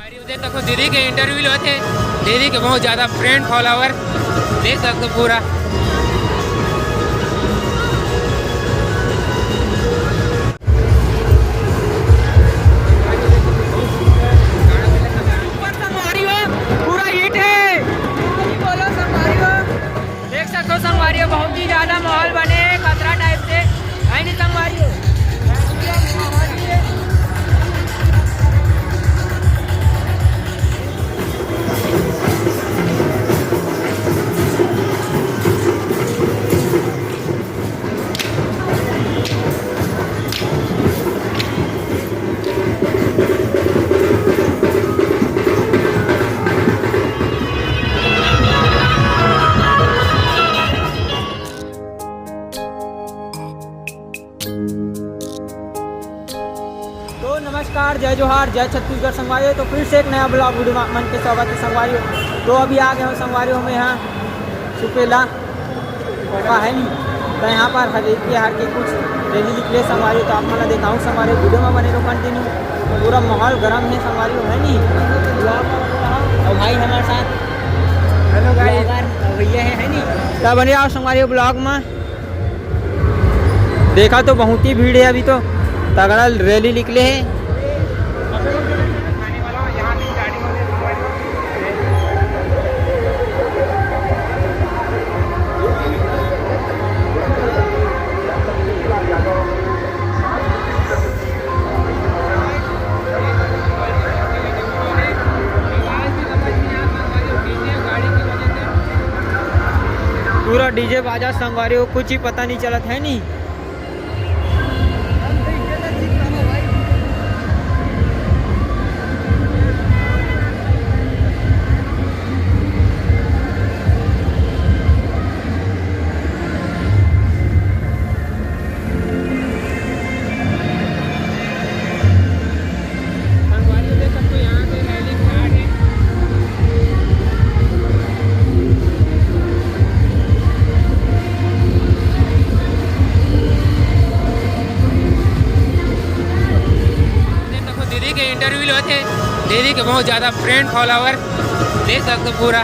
देखो दीदी के इंटरव्यू थे, दीदी के बहुत ज़्यादा फ्रेंड फॉलोवर देख सकते पूरा। पूरा हिट है, बोलो संगवारियों, देख सकते हो संगवारियों, बहुत ही ज़्यादा माहौल बने खतरा टाइप से है नहीं संगवारियों। तो नमस्कार, जय जोहार, जय छत्तीसगढ़ संगवारियों। तो फिर से एक नया ब्लॉग वीडियो में मन के स्वागत है संगवारियों। तो अभी आ गए हो संगवारियों में यहाँ सुपेला का है नहीं, तो यहाँ पर हर के कुछ रैली निकले संगवारियों। तो आप मैं दिखाऊँ संगवारियों, वीडियो में बने रहो कंटिन्यू। पूरा माहौल गर्म है संगवारियों है नहीं। और भाई हमारे साथ हेलो गाइस भैया है नहीं, तब बने आओ संगवारियों ब्लॉग में। देखा तो बहुत ही भीड़ है, अभी तो तगड़ा रैली निकले हैं। पूरा डीजे बाजा संगवारियों, कुछ ही पता नहीं चलत है नहीं। इंटरव्यू थे, दीदी के बहुत ज़्यादा फ्रेंड फॉलोवर देख सकते पूरा।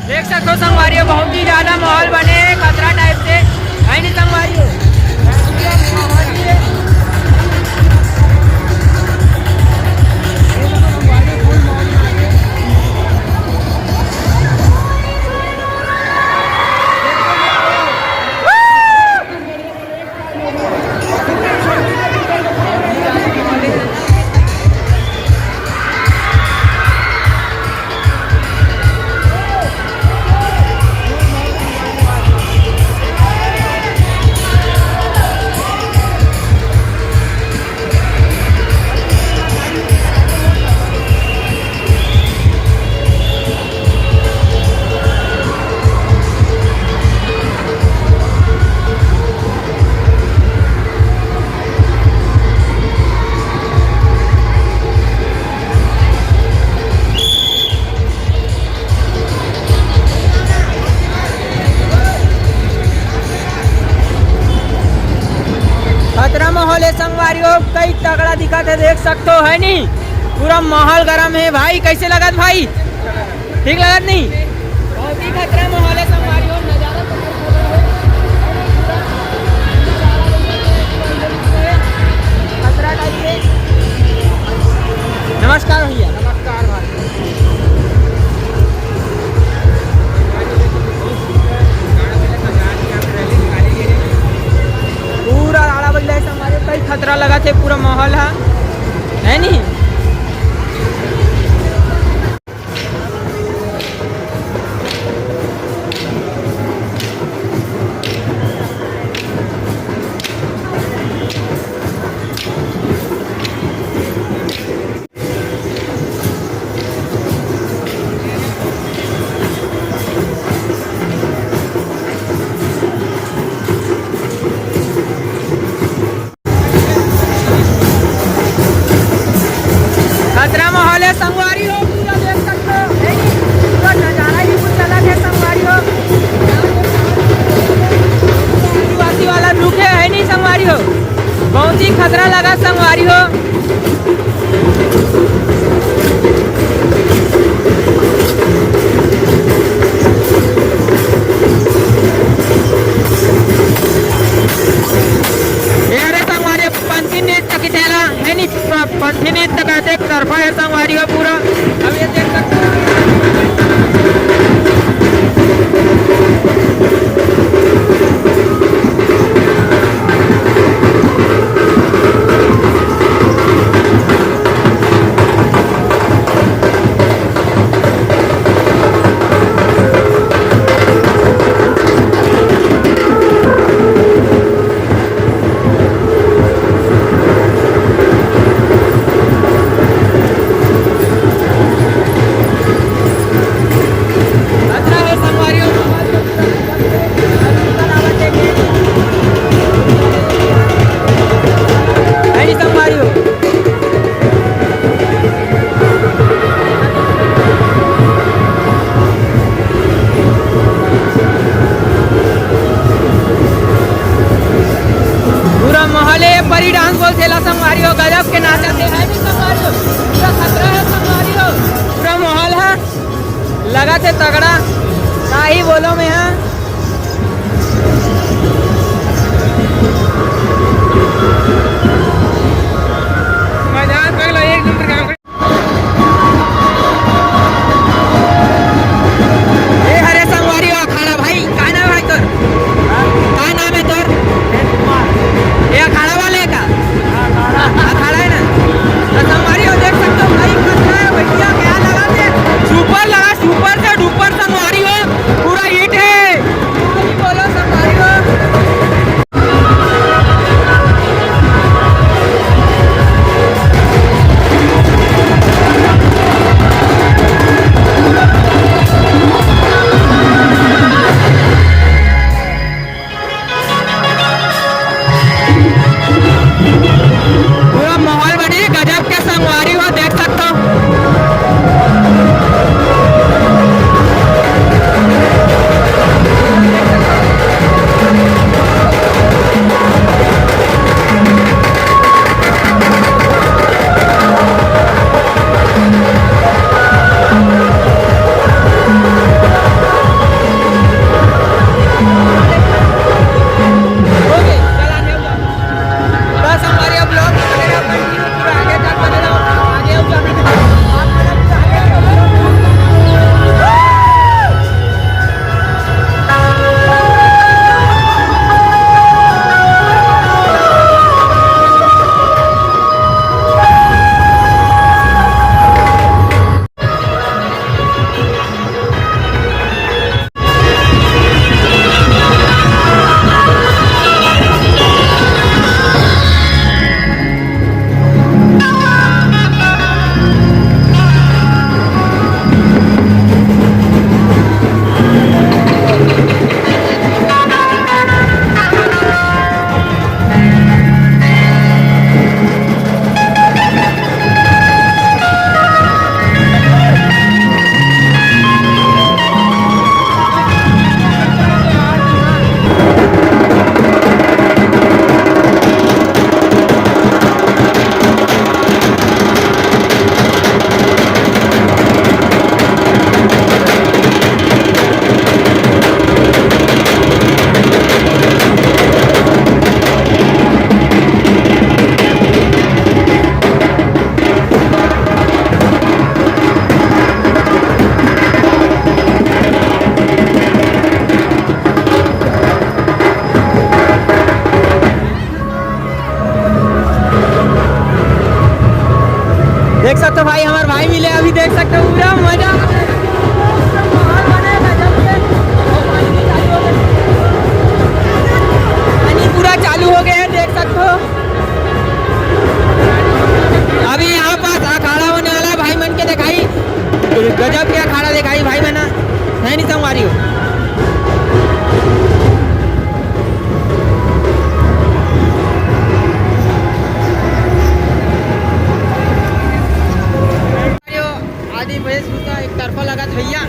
देख सकते हो संगवारियों, बहुत ही ज़्यादा माहौल बने खतरा टाइप से है नहीं संगवारियों। संगवारी हो कई तगड़ा दिखा थे, देख सकते हो है नहीं, पूरा माहौल गर्म है भाई। कैसे लगत भाई, ठीक लगत नहीं? बहुत ही खतरा माहौल है संगवारी हो, नजारा तो खतरा टाइप से। नमस्कार भैया। नमस्कार भाई। पूरा राड़ा बज रहा है हमारे, कई खतरा लगा थे, पूरा माहौल है नहीं? खतरा माहौल है संगवारी हो, पूरा देख सकते हो है नहीं? पूरा नजारा ही कुछ अलग है संगवारी हो, आदिवासी वाला रुख है नहीं संगवारी हो, बहुत ही खतरा लगा संगवारी हो। पंथी नृत्य की थैला है नहीं, पंथी नृत्य कहते एक तरफा है संगवारी हो पूरा। अब ये देख सकते हो परी डांस बोल थेला संगवारी हो, गजब के नाचते हैं भी संगवारी हो, पूरा खतरा है संगवारी हो, पूरा माहौल है लगा थे तगड़ा, का ही बोलो में है। सुपर लगा, सुपर से डुपर संगवारी हो, पूरा हिट है। देख सकते हो भाई, हमारे भाई मिले अभी, देख सकते हो पूरा मजा माहौल बने गजब के। पानी पूरा चालू हो गया है, देख सकते हो। अभी यहाँ पास अखाड़ा होने वाला है, भाई मन के दिखाई गजब के अखाड़ा दिखाई भाई बना है नहीं संगवारी हो। आदि वेशभूषा एक तरफा लगा भैया